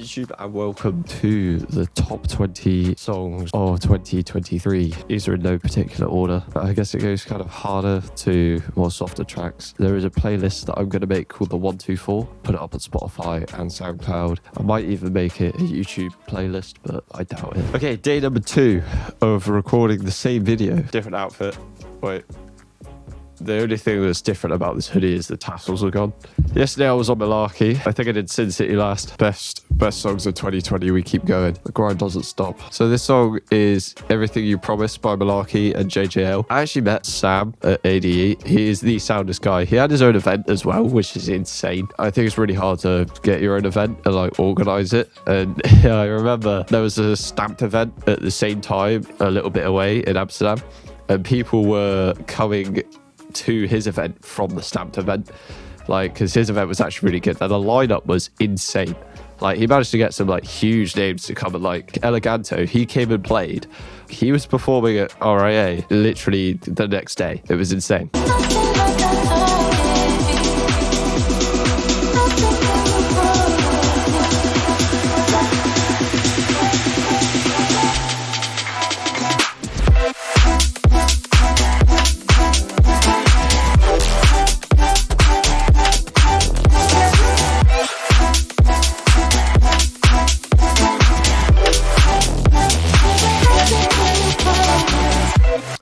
YouTube and welcome to the top 20 songs of 2023. These are in no particular order, but I guess it goes kind of harder to more softer tracks. There is a playlist that I'm going to make called the 124, put it up on Spotify and SoundCloud. I might even make it a YouTube playlist, but I doubt it. Okay, day number 2 of recording the same video. Different outfit. Wait. The only thing that's different about this hoodie is the tassels are gone. Yesterday I was on Malarkey. I think I did Sin City last. Best songs of 2020. We keep going. The grind doesn't stop. So this song is Everything You Promised by Malarkey and JJL. I actually met Sam at ADE. He is the soundest guy. He had his own event as well, which is insane. I think it's really hard to get your own event and like organize it. And I remember there was a stamped event at the same time, a little bit away in Amsterdam, and people were coming to his event from the stamped event, like, because his event was actually really good and the lineup was insane. Like, he managed to get some like huge names to come, and like Eleganto, he came and played. He was performing at RIA literally the next day. It was insane.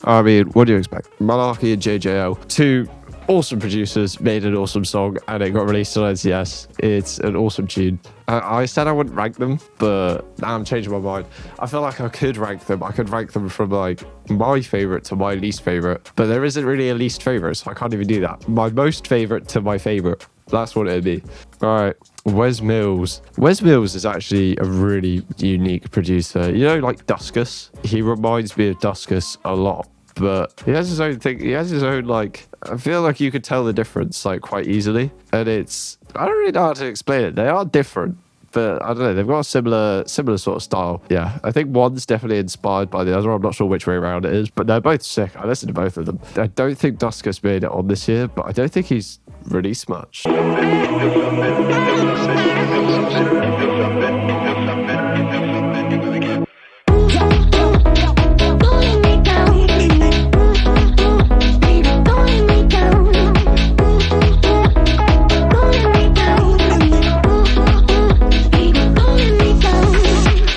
I mean, what do you expect? Malarkey and JJL, two awesome producers, made an awesome song and it got released on NCS. It's an awesome tune. I said I wouldn't rank them, but now I'm changing my mind. I feel like I could rank them. I could rank them from like my favorite to my least favorite, but there isn't really a least favorite, so I can't even do that. My most favorite to my favorite. That's what it'd be. All right, Wes Mills. Wes Mills is actually a really unique producer. You know, like Duskus? He reminds me of Duskus a lot, but he has his own thing. He has his own, like, I feel like you could tell the difference, like, quite easily. And it's, I don't really know how to explain it. They are different, but I don't know. They've got a similar sort of style. Yeah, I think one's definitely inspired by the other. I'm not sure which way around it is, but they're both sick. I listened to both of them. I don't think Duskus made it on this year, but I don't think he's released much.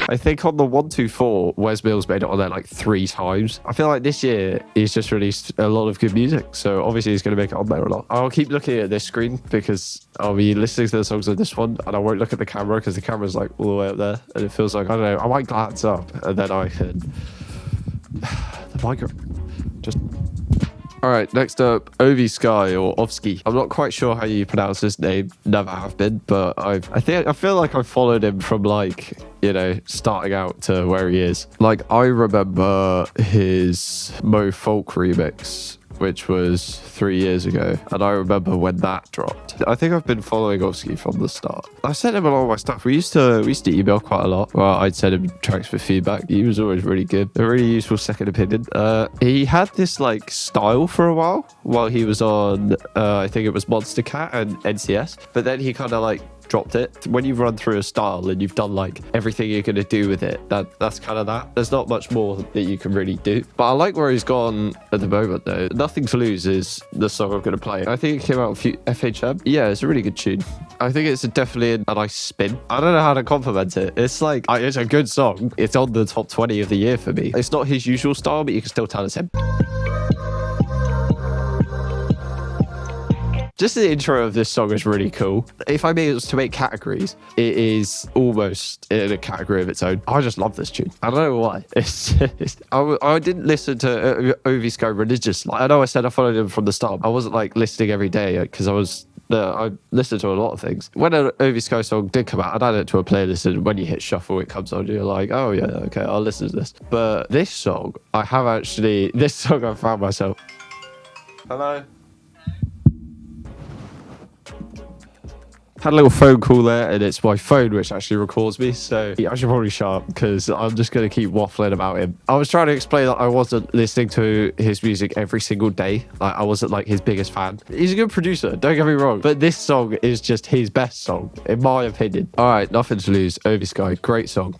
I think on the 124, Wes Mills made it on there like 3 times. I feel like this year he's just released a lot of good music, so obviously he's going to make it on there a lot. I'll keep looking at this screen because I'll be listening to the songs of this one and I won't look at the camera because the camera's like all the way up there and it feels like, I don't know, I might glance up and then I can... the micro... just... All right, next up, OVSKY or OVSKY. I'm not quite sure how you pronounce his name. Never have been, but I feel like I followed him from like, you know, starting out to where he is. Like, I remember his Mo Folk remix, which was 3 years ago, and I remember when that dropped. I think I've been following OVSKY from the start. I sent him a lot of my stuff. We used to email quite a lot. Well, I'd send him tracks for feedback. He was always really good. A really useful second opinion. He had this like style for a while he was on, I think it was Monster Cat and NCS, but then he kind of like dropped it. When you run through a style and you've done like everything you're going to do with it, that's kind of that. There's not much more that you can really do. But I like where he's gone at the moment though. Nothing to Lose is the song I'm going to play. I think it came out with FHM. Yeah, it's a really good tune. I think it's definitely a nice spin. I don't know how to compliment it. It's like, it's a good song. It's on the top 20 of the year for me. It's not his usual style, but you can still tell it's him. Just the intro of this song is really cool. If I was to make categories, it is almost in a category of its own. I just love this tune. I don't know why. I didn't listen to OVSKY religiously. I know I said I followed him from the start. I wasn't like listening every day because I listened to a lot of things. When an OVSKY song did come out, I'd add it to a playlist, and when you hit shuffle, it comes on. You're like, oh yeah, okay, I'll listen to this. But this song, I found myself. Hello. Had a little phone call there, and it's my phone which actually records me, so I should probably shut up because I'm just going to keep waffling about him. I was trying to explain that I wasn't listening to his music every single day. Like, I wasn't like his biggest fan. He's a good producer, don't get me wrong, but this song is just his best song, in my opinion. All right, Nothing to Lose, OVSKY, great song.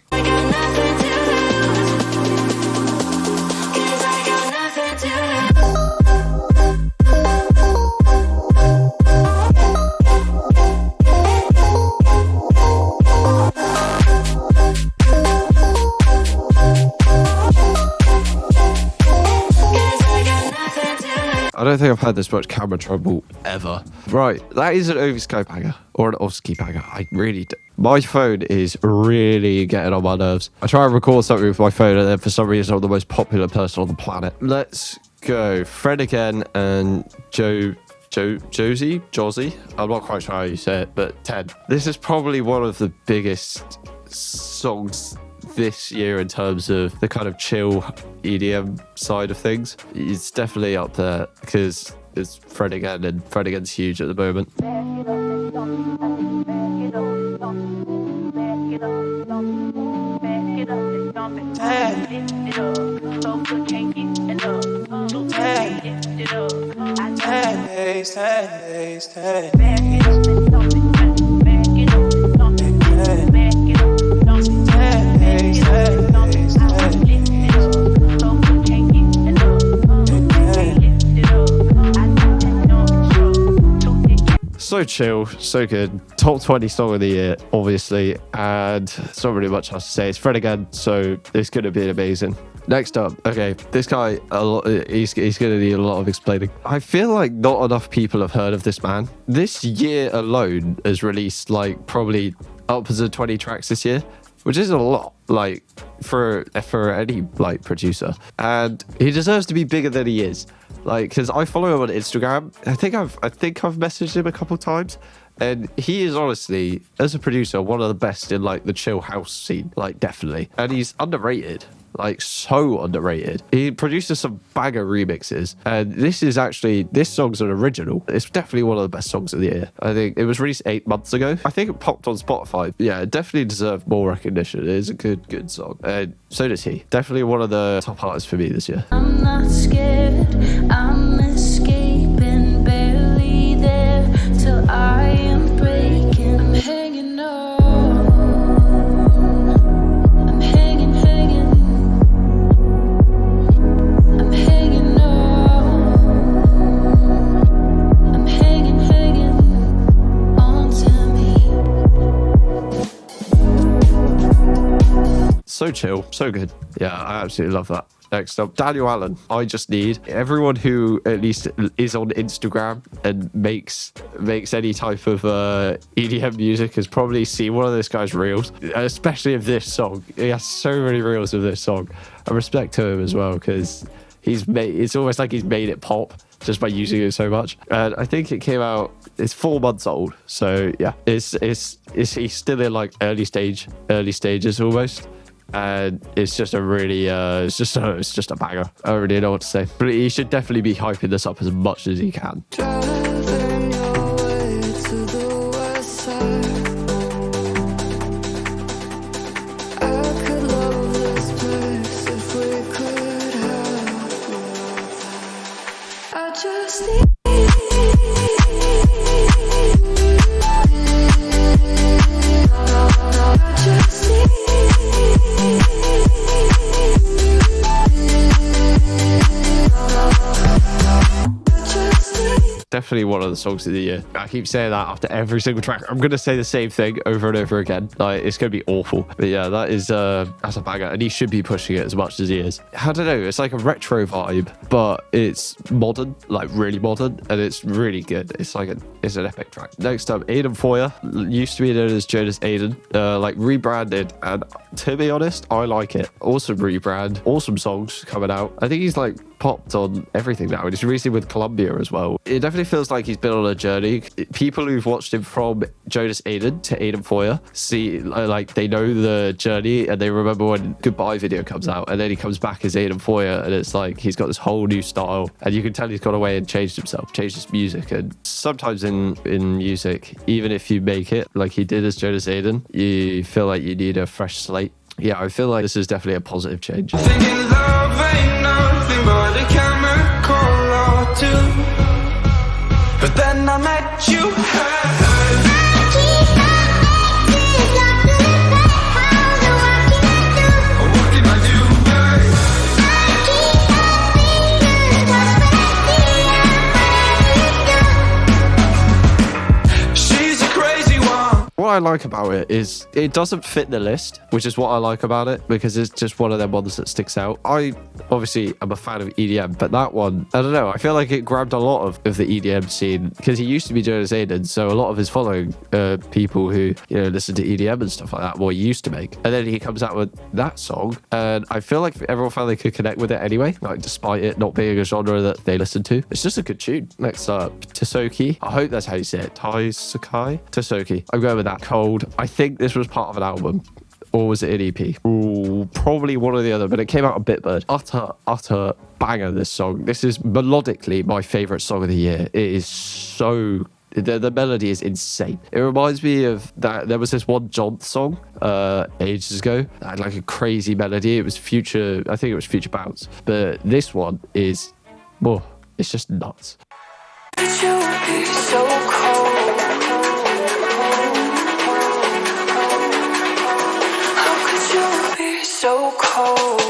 I don't think I've had this much camera trouble ever. Right, that is an OVSKY banger, or an OVSKY banger. I really do. My phone is really getting on my nerves. I try and record something with my phone, and then for some reason I'm the most popular person on the planet. Let's go. Fred again and Jozzy. I'm not quite sure how you say it, but 10. This is probably one of the biggest songs this year in terms of the kind of chill EDM side of things. It's definitely up there because it's Fred again, and Fred again's huge at the moment. So chill, so good. Top 20 song of the year, obviously, and it's not really much else to say. It's Fred again, so it's going to be amazing. Next up, okay, this guy, he's going to need a lot of explaining. I feel like not enough people have heard of this man. This year alone has released like probably upwards of 20 tracks this year, which is a lot, like for any like producer, and he deserves to be bigger than he is. Like, because I follow him on Instagram. I think I've messaged him a couple times, and he is honestly, as a producer, one of the best in like the chill house scene, like definitely. And he's underrated, like so underrated. He produces some banger remixes, and this song's an original. It's definitely one of the best songs of the year. I think it was released 8 months ago. I think it popped on Spotify. Yeah, it definitely deserved more recognition. It is a good song, and so does he. Definitely one of the top artists for me this year. I'm not scared, I'm escaping, barely there till I am breaking. I'm hanging on, I'm hanging, I'm hanging on, I'm hanging on to me. So chill, so good. Yeah, I absolutely love that. Next up, Daniel Allan. I just need everyone who at least is on Instagram and makes any type of EDM music has probably seen one of this guy's reels, especially of this song. He has so many reels of this song. I respect to him as well because it's almost like he's made it pop just by using it so much. And I think it came out, it's 4 months old. So yeah, he's still in like early stages almost. And it's just a really it's just a banger. I don't really know what to say, but he should definitely be hyping this up as much as he can. Driving your way to the west side. I could love this place if we could have more. I just need Definitely one of the songs of the year. I keep saying that after every single track. I'm going to say the same thing over and over again. Like, it's going to be awful. But yeah, that's a banger. And he should be pushing it as much as he is. I don't know. It's like a retro vibe, but it's modern, like really modern. And it's really good. It's an epic track. Next up, Aden Foyer. Used to be known as Jonas Aden. Like rebranded. And to be honest, I like it. Awesome rebrand. Awesome songs coming out. I think he's like popped on everything now. And he's recently with Columbia as well. It definitely feels like he's been on a journey. People who've watched him from Jonas Aden to Aden Foyer see, like, they know the journey and they remember when Goodbye video comes out, and then he comes back as Aden Foyer, and it's like he's got this whole new style, and you can tell he's gone away and changed himself, changed his music. And sometimes in music, even if you make it like he did as Jonas Aden, you feel like you need a fresh slate. Yeah, I feel like this is definitely a positive change. Thinking love ain't nothing but a chemical or two. But then I met you. What can I do, babe? She's a crazy one. What I like about it is it doesn't fit the list, which is what I like about it, because it's just one of them ones that sticks out. I obviously am a fan of EDM, but that one, I don't know, I feel like it grabbed a lot of the EDM scene, because he used to be Jonas Aden, so a lot of his following people who, you know, listen to EDM and stuff like that, what he used to make. And then he comes out with that song, and I feel like everyone found they could connect with it anyway, like despite it not being a genre that they listen to. It's just a good tune. Next up, Tisoki. I hope that's how you say it. Tisoki. I'm going with that. Cold. I think this was part of an album. Or was it an EP? Ooh, probably one or the other, but it came out a bit bird. Utter banger, this song. This is melodically my favorite song of the year. It is so... The melody is insane. It reminds me of that. There was this one John song ages ago that had like a crazy melody. It was Future... I think it was Future Bounce. But this one is... Oh, it's just nuts. Could you be so cold? How could you be so cold?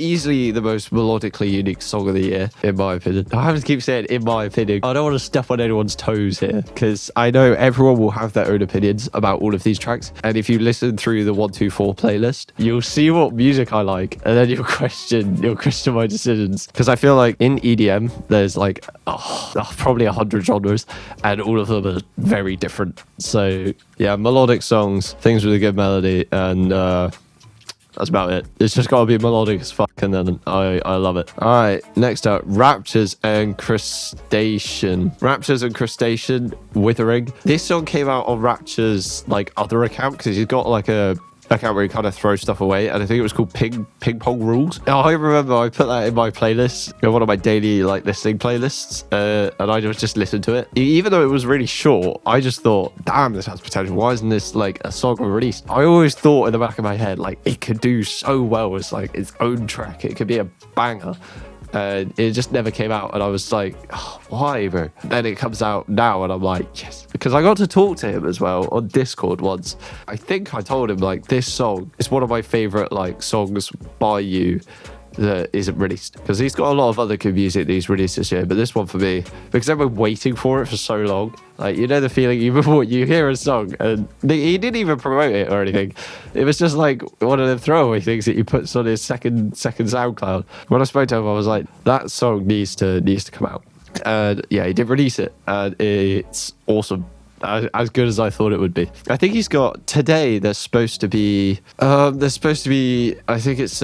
Easily the most melodically unique song of the year, in my opinion. I have to keep saying in my opinion. I don't want to step on anyone's toes here, because I know everyone will have their own opinions about all of these tracks. And if you listen through the 124 playlist, you'll see what music I like, and then you'll question my decisions. Because I feel like in EDM, there's like probably 100 genres, and all of them are very different. So yeah, melodic songs, things with a good melody, and that's about it. It's just got to be melodic as fuck, and then I love it. All right, next up, Raptures and Crustacean. Raptures and Crustacean, Withering. This song came out on Raptures' like other account, because he's got like a account where he kind of throws stuff away, and I think it was called Ping Pong Rules. I remember I put that in my playlist, in one of my daily like listening playlists, and I just listened to it. Even though it was really short, I just thought, damn, this has potential. Why isn't this like a song released? I always thought in the back of my head, like, it could do so well as like its own track. It could be a banger. And it just never came out, and I was like, oh, why, bro? Then it comes out now, and I'm like, yes, because I got to talk to him as well on Discord once. I think I told him, like, this song is one of my favorite like songs by you that isn't released, because he's got a lot of other good music that he's released this year, but this one for me, because I've been waiting for it for so long, like, you know the feeling even before you hear a song and he didn't even promote it or anything. It was just like one of the throwaway things that he puts on his second SoundCloud. When I spoke to him, I was like, that song needs to come out. And yeah, he did release it, and it's awesome. As good as I thought it would be. I think he's got today. There's supposed to be. I think it's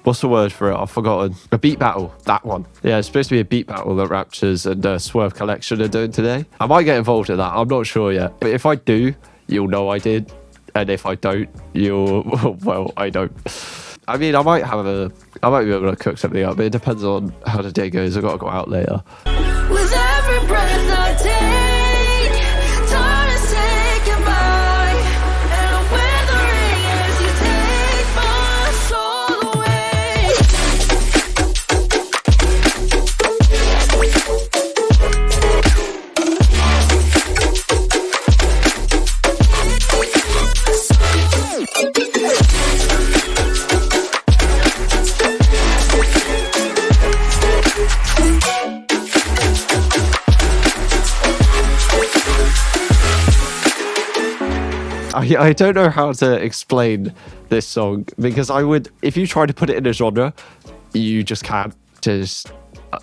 what's the word for it? I've forgotten. A beat battle. That one. Yeah, it's supposed to be a beat battle that Raptures and Swerve Collection are doing today. I might get involved in that. I'm not sure yet. But if I do, you'll know I did. And if I don't, well, I don't. I mean, I might be able to cook something up, but it depends on how the day goes. I've got to go out later. With every breath I take, time to say goodbye, and I'm withering as you take my soul away. I don't know how to explain this song because if you try to put it in a genre, you just can't. Just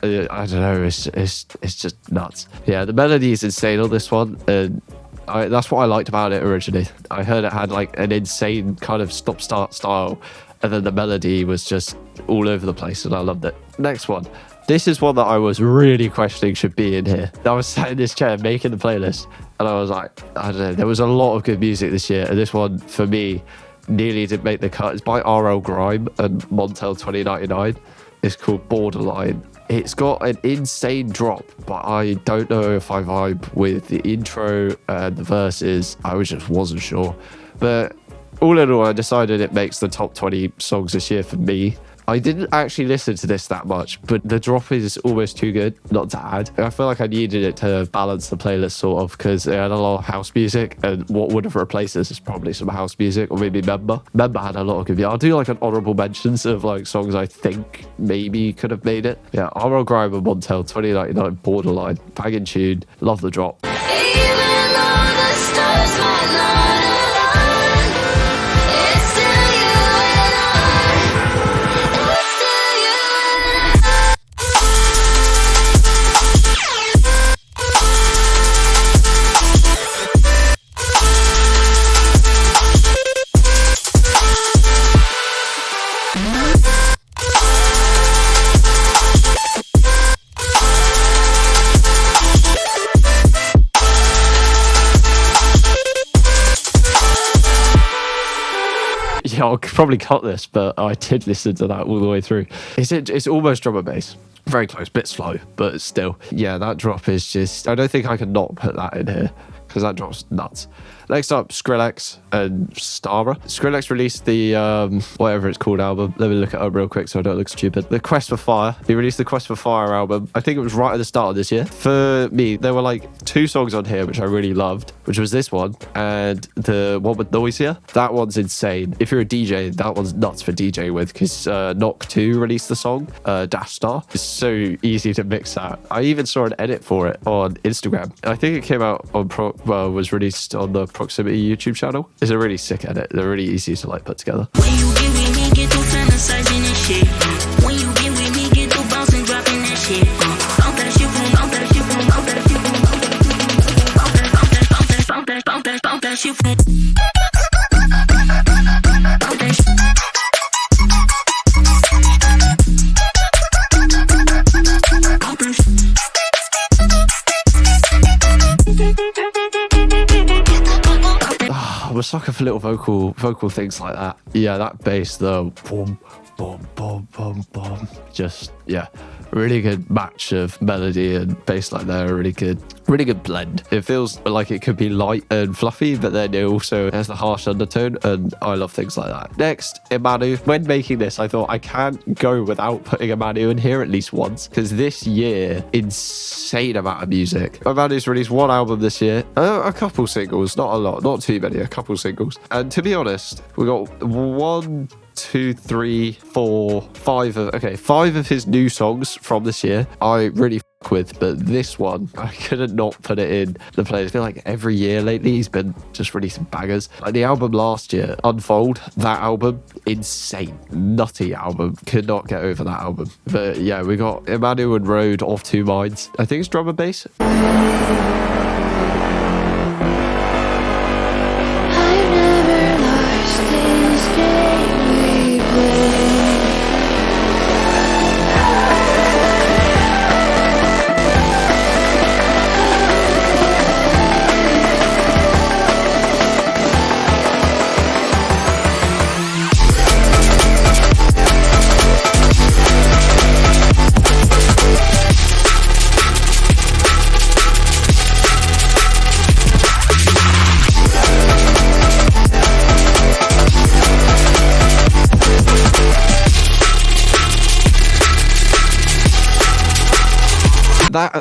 I don't know. It's just nuts. Yeah, the melody is insane on this one, and that's what I liked about it originally. I heard it had like an insane kind of stop-start style, and then the melody was just all over the place, and I loved it. Next one. This is one that I was really questioning should be in here. I was sat in this chair making the playlist, and I was like, I don't know. There was a lot of good music this year, and this one for me nearly didn't make the cut. It's by RL Grime and Montel 2099. It's called Borderline. It's got an insane drop, but I don't know if I vibe with the intro and the verses. I just wasn't sure. But all in all, I decided it makes the top 20 songs this year for me. I didn't actually listen to this that much, but the drop is almost too good not to add. I feel like I needed it to balance the playlist sort of because it had a lot of house music, and what would have replaced this is probably some house music or maybe Member. Member had a lot of good music. I'll do like an honorable mentions of like songs I think maybe could have made it. Yeah, RL Grime and Montel 2099 Borderline. Banging tune. Love the drop. Even though the stars might not align, it's still you and I. It's still you and Yeah, I'll probably cut this, but I did listen to that all the way through. It's almost drum and bass. Very close, bit slow, but still. Yeah, that drop is just... I don't think I can not put that in here because that drop's nuts. Next up, Skrillex and Starrah. Skrillex released the, whatever it's called album. Let me look it up real quick so I don't look stupid. The Quest for Fire. He released the Quest for Fire album. I think it was right at the start of this year. For me, there were like 2 songs on here which I really loved, which was this one and the one with Noisier. That one's insane. If you're a DJ, that one's nuts for DJ with because Knock 2 released the song, Dash Star. It's so easy to mix that. I even saw an edit for it on Instagram. I think it came out on, was released on the Proximity YouTube channel. It's a really sick edit. They're really easy to like put together. When you get with me, get to fantasizing and shit. When you get with me, get to bouncing, dropping that shit. Bounce that shit, boom, bounce that shit, boom, bounce that shit, boom, bounce that shit, boom, bounce that, bounce that, bounce that, bounce that, bounce that, bounce that shit, boom. Bounce that shit. Bounce that shit. I'm a sucker for little vocal things like that. Yeah, that bass, the boom, boom, boom, boom, boom. Just, yeah, really good match of melody and bass like there. Really good blend. It feels like it could be light and fluffy, but then it also has the harsh undertone, and I love things like that. Next, IMANU. When making this, I thought I can't go without putting IMANU in here at least once, because this year, insane amount of music. IMANU's released 1 album this year, a couple singles, not a lot, not too many, a couple singles. And to be honest, we got 1, 2, 3, 4, 5 of his new songs from this year I really fuck with, but this one I couldn't not put it in the playlist. I feel like every year lately he's been just releasing bangers. Like the album last year, Unfold, that album, insane, nutty album. Could not get over that album. But yeah, we got IMANU and Rhode, Of Two Minds. I think it's drum and bass. I've never lost this game we play.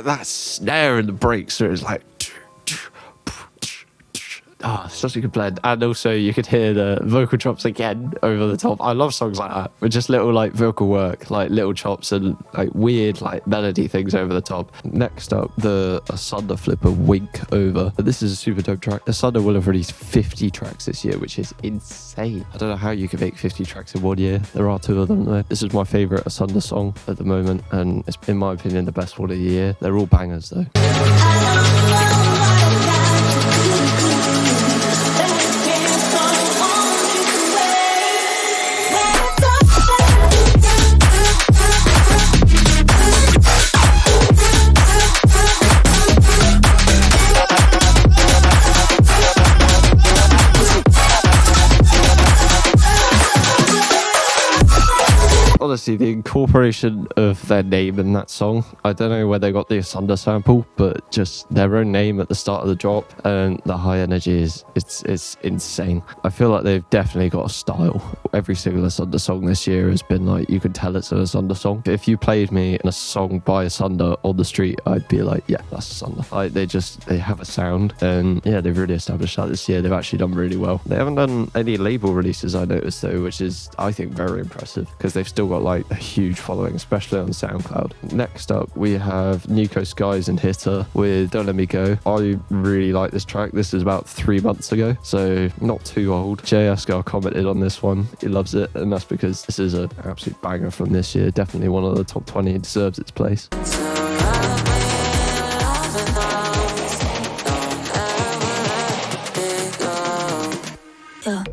That snare and the breaks, so it's like such a good blend. And also you could hear the vocal chops again over the top. I love songs like that with just little like vocal work, like little chops and like weird like melody things over the top. Next up, the ASUNDER flipper Wink Over. This is a super dope track. ASUNDER will have released 50 tracks this year, which is insane. I don't know how you can make 50 tracks in 1 year. There are 2 of them though. This is my favorite ASUNDER song at the moment, and it's in my opinion the best one of the year. They're all bangers though. Honestly, the incorporation of their name in that song, I don't know where they got the ASUNDER sample, but just their own name at the start of the drop and the high energy is it's insane. I feel like they've definitely got a style. Every single ASUNDER song this year has been like, you can tell it's an ASUNDER song. If you played me a song by ASUNDER on the street, I'd be like, yeah, that's ASUNDER. Like they have a sound, and yeah, they've really established that this year. They've actually done really well. They haven't done any label releases, I noticed though, which is I think very impressive because they've still got like a huge following, especially on SoundCloud. Next up, we have Niiko Skies and hittrr with Don't Let Me Go. I really like this track. This is about 3 months ago, so not too old. Eskar commented on this one. He loves it, and that's because this is an absolute banger from this year. Definitely one of the top 20. It deserves its place. Yeah.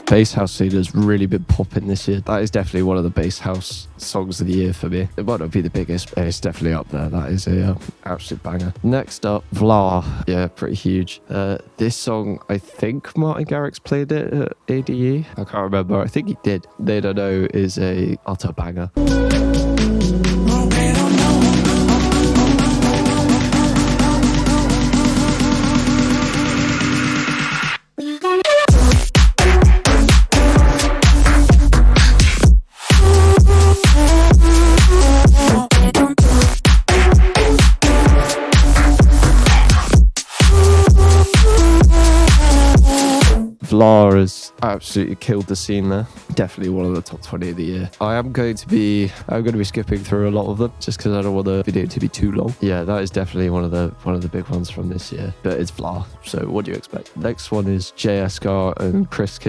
Bass house scene has really been popping this year. That is definitely one of the bass house songs of the year for me. It might not be the biggest, but it's definitely up there. That is a absolute banger. Next up, Vluarr. Yeah, pretty huge. This song, I think Martin Garrix played it at ADE. I can't remember. I think he did. They Don't Know is a utter banger. Vluarr has absolutely killed the scene there. Definitely one of the top 20 of the year. I'm going to be skipping through a lot of them just because I don't want the video to be too long. Yeah, that is definitely one of the big ones from this year. But it's Vluarr, so what do you expect? Next one is Eskar and Kris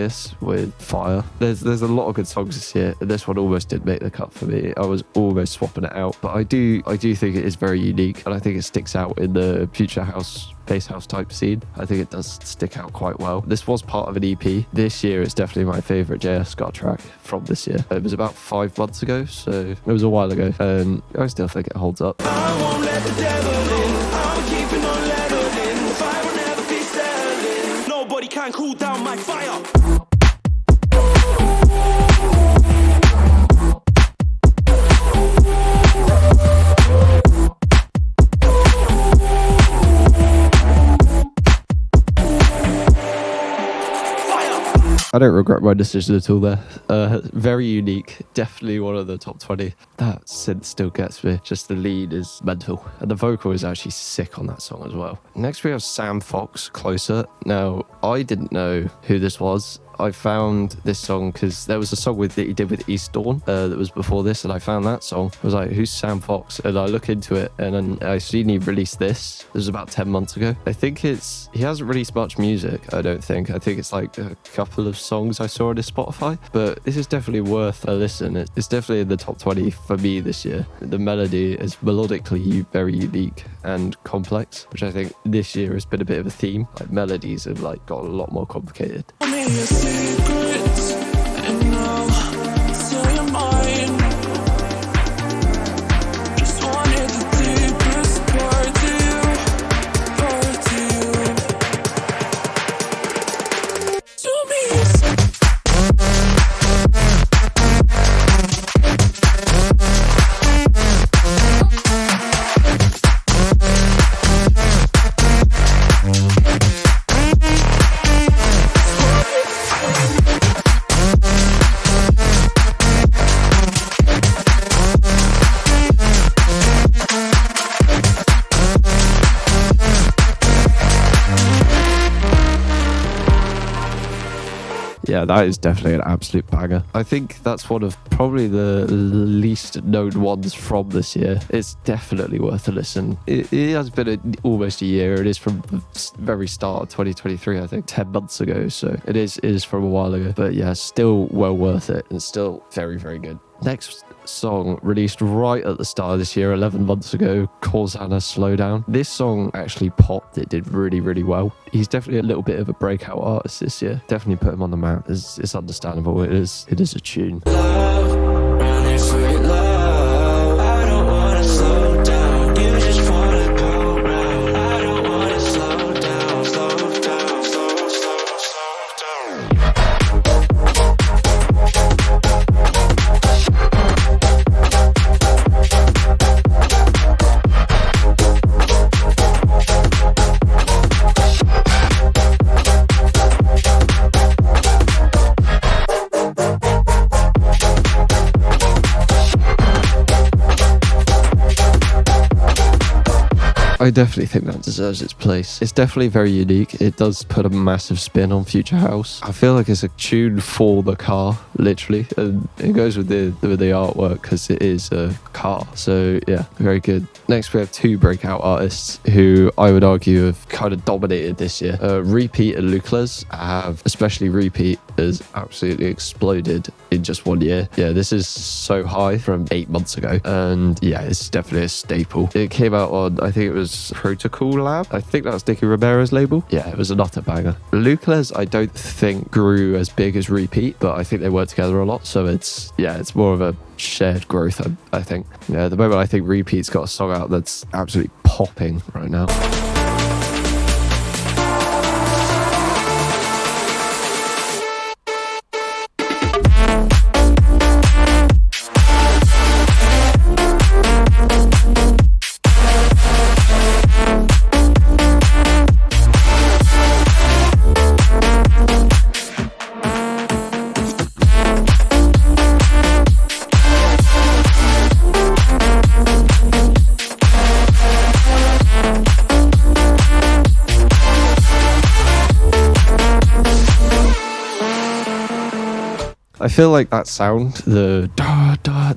with Fire. There's a lot of good songs this year. This one almost did make the cut for me. I was almost swapping it out, but I do think it is very unique, and I think it sticks out in the future house, bass house type scene. I think it does stick out quite well. This was part of an EP. This year it's definitely my favourite Eskar track from this year. It was about 5 months ago, so it was a while ago, and I still think it holds up. I won't let the devil in. I'm keeping on leveling. The fire will never be selling. Nobody can cool down my fire. I don't regret my decision at all there. Very unique. Definitely one of the top 20. That synth still gets me. Just the lead is mental. And the vocal is actually sick on that song as well. Next we have Sam Fox, Closer. Now, I didn't know who this was. I found this song because there was a song that he did with East Dawn that was before this, and I found that song. I was like, who's Sam Fox? And I look into it, and then I seen he released this. This was about 10 months ago. I think he hasn't released much music, I don't think. I think it's like a couple of songs I saw on his Spotify, but this is definitely worth a listen. It's definitely in the top 20 for me this year. The melody is melodically very unique and complex, which I think this year has been a bit of a theme. Like melodies have like got a lot more complicated. Secrets, and I'll tell you mine. Just wanted the deepest part to you. To me. yeah, that is definitely an absolute banger. I think that's one of probably the least known ones from this year. It's definitely worth a listen. It has been almost a year. It is from the very start of 2023, I think, 10 months ago. So it is from a while ago. But yeah, still well worth it and still very, very good. Next song released right at the start of this year, 11 months ago, Korzana Slow Down. This song actually popped. It did really, really well. He's definitely a little bit of a breakout artist this year. Definitely put him on the map. It's understandable. It is a tune. Running sweet love. I don't wanna slow down. You just wanna go round. I don't wanna slow down, slow down, slow down. I definitely think that deserves its place. It's definitely very unique. It does put a massive spin on Future House. I feel like it's a tune for the car, literally, and it goes with the artwork because it is a car. So yeah, very good. Next we have two breakout artists who I would argue have kind of dominated this year. Repiet and Lucles have, especially Repiet, has absolutely exploded in just 1 year. Yeah, this is so high from 8 months ago, and yeah, it's definitely a staple. It came out on, I think it was Protocol Lab. I think that was Nicky Romero's label. Yeah, it was a not a banger. Lucles, I don't think grew as big as Repiet, but I think they work together a lot. So it's more of a shared growth, I think. Yeah, at the moment, I think Repiet's got a song out that's absolutely popping right now. I feel like that sound, the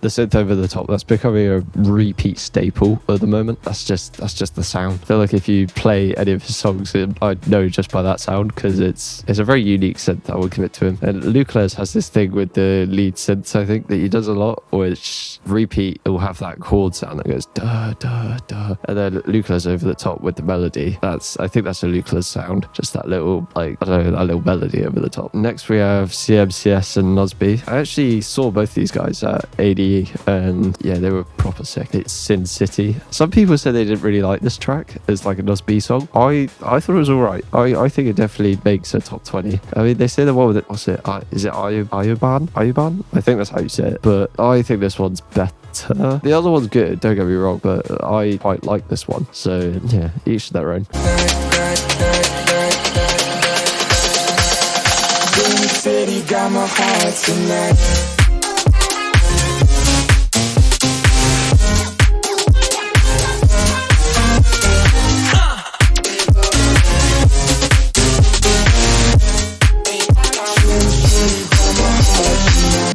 synth over the top, that's becoming a Repiet staple at the moment. That's just the sound. I feel like if you play any of his songs, I'd know just by that sound because it's a very unique synth. I will give it to him. And Lucles has this thing with the lead synths, I think, that he does a lot, which Repiet will have that chord sound that goes da da da, and then Lucles over the top with the melody. I think that's a Lucles sound. Just that little, like, I don't know, that little melody over the top. Next we have CMCS and Nosby. I actually saw both these guys at ADE, and yeah, they were proper sick. It's Sin City. Some people said they didn't really like this track as like a Nosby song. I thought it was alright. I think it definitely makes a top 20. I mean, they say the one with it, what's it? Is it Ayuban? I think that's how you say it. But I think this one's better. The other one's good, don't get me wrong, but I quite like this one. So yeah, each to their own. City got my heart tonight.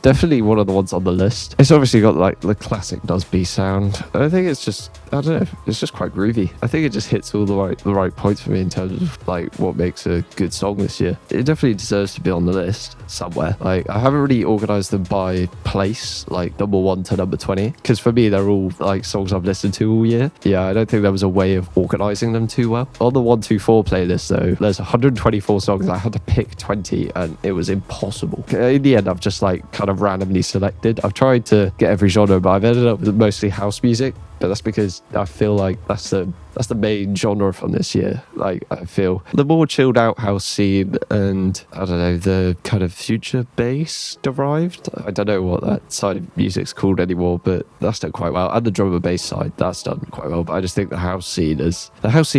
Definitely one of the ones on the list. It's obviously got like the classic Nosby sound. I think it's just, I don't know, it's just quite groovy. I think it just hits all the right points for me in terms of like what makes a good song this year. It definitely deserves to be on the list somewhere. Like, I haven't really organized them by place, like number 1 to number 20, because for me they're all like songs I've listened to all year. Yeah, I don't think there was a way of organizing them too well. On the 124 playlist though, there's 124 songs. I had to pick 20 and it was impossible. In the end, I've just like kind of randomly selected. I've tried to get every genre, but I've ended up with mostly house music. But that's because I feel like that's the main genre from this year. Like, I feel the more chilled out house scene and, I don't know, the kind of future bass derived. I don't know what that side of music's called anymore, but that's done quite well. And the drum and bass side, that's done quite well. But I just think the house scene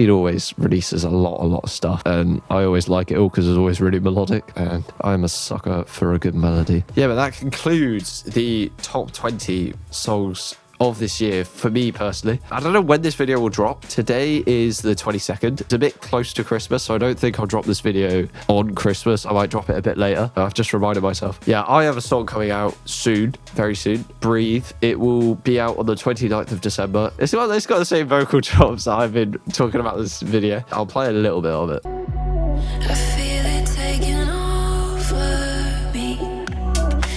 always releases a lot of stuff, and I always like it all because it's always really melodic, and I'm a sucker for a good melody. Yeah, but that concludes the top 20 songs of this year for me personally. I don't know when this video will drop. Today is the 22nd. It's a bit close to Christmas, so I don't think I'll drop this video on Christmas. I might drop it a bit later. I've just reminded myself. Yeah, I have a song coming out soon, very soon. Breathe. It will be out on the 29th of December. It's got the same vocal chops that I've been talking about this video. I'll play a little bit of it. I feel it taking over me.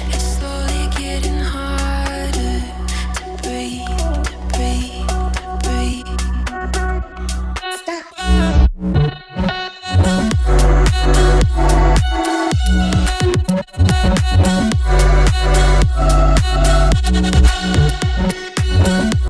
It's slowly getting harder to breathe, to breathe, to breathe.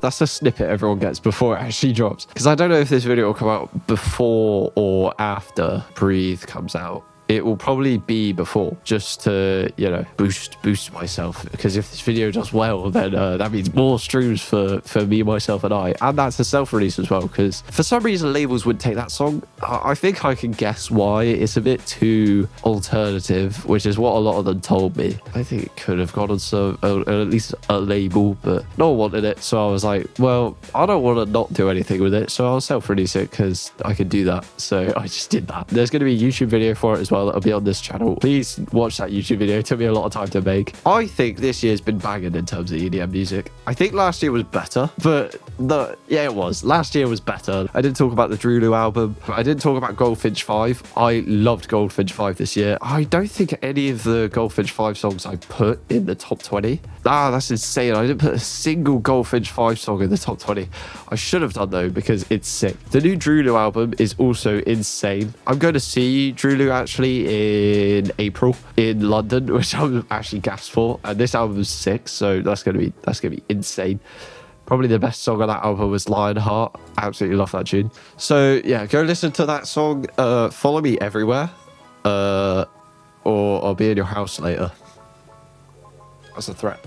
That's a snippet everyone gets before it actually drops. Because I don't know if this video will come out before or after Breathe comes out. It will probably be before, just to, you know, boost myself. Because if this video does well, then that means more streams for me, myself, and I. And that's a self-release as well, because for some reason labels wouldn't take that song. I think I can guess why. It's a bit too alternative, which is what a lot of them told me. I think it could have gone on some, at least a label, but no one wanted it. So I was like, well, I don't want to not do anything with it, so I'll self-release it because I can do that. So I just did that. There's going to be a YouTube video for it as well. That'll be on this channel. Please watch that YouTube video. It took me a lot of time to make. I think this year's been banging in terms of EDM music. I think last year was better, but yeah, it was. Last year was better. I didn't talk about the Drulu album. I didn't talk about Goldfinch 5. I loved Goldfinch 5 this year. I don't think any of the Goldfinch 5 songs I put in the top 20. Ah, that's insane. I didn't put a single Goldfinch 5 song in the top 20. I should have done though, because it's sick. The new Drulu album is also insane. I'm going to see Drulu actually in April in London, which I'm actually gassed for. And this album is sick, so that's gonna be insane. Probably the best song on that album was Lionheart. Absolutely love that tune. So yeah, go listen to that song. Follow me everywhere, or I'll be in your house later. That's a threat.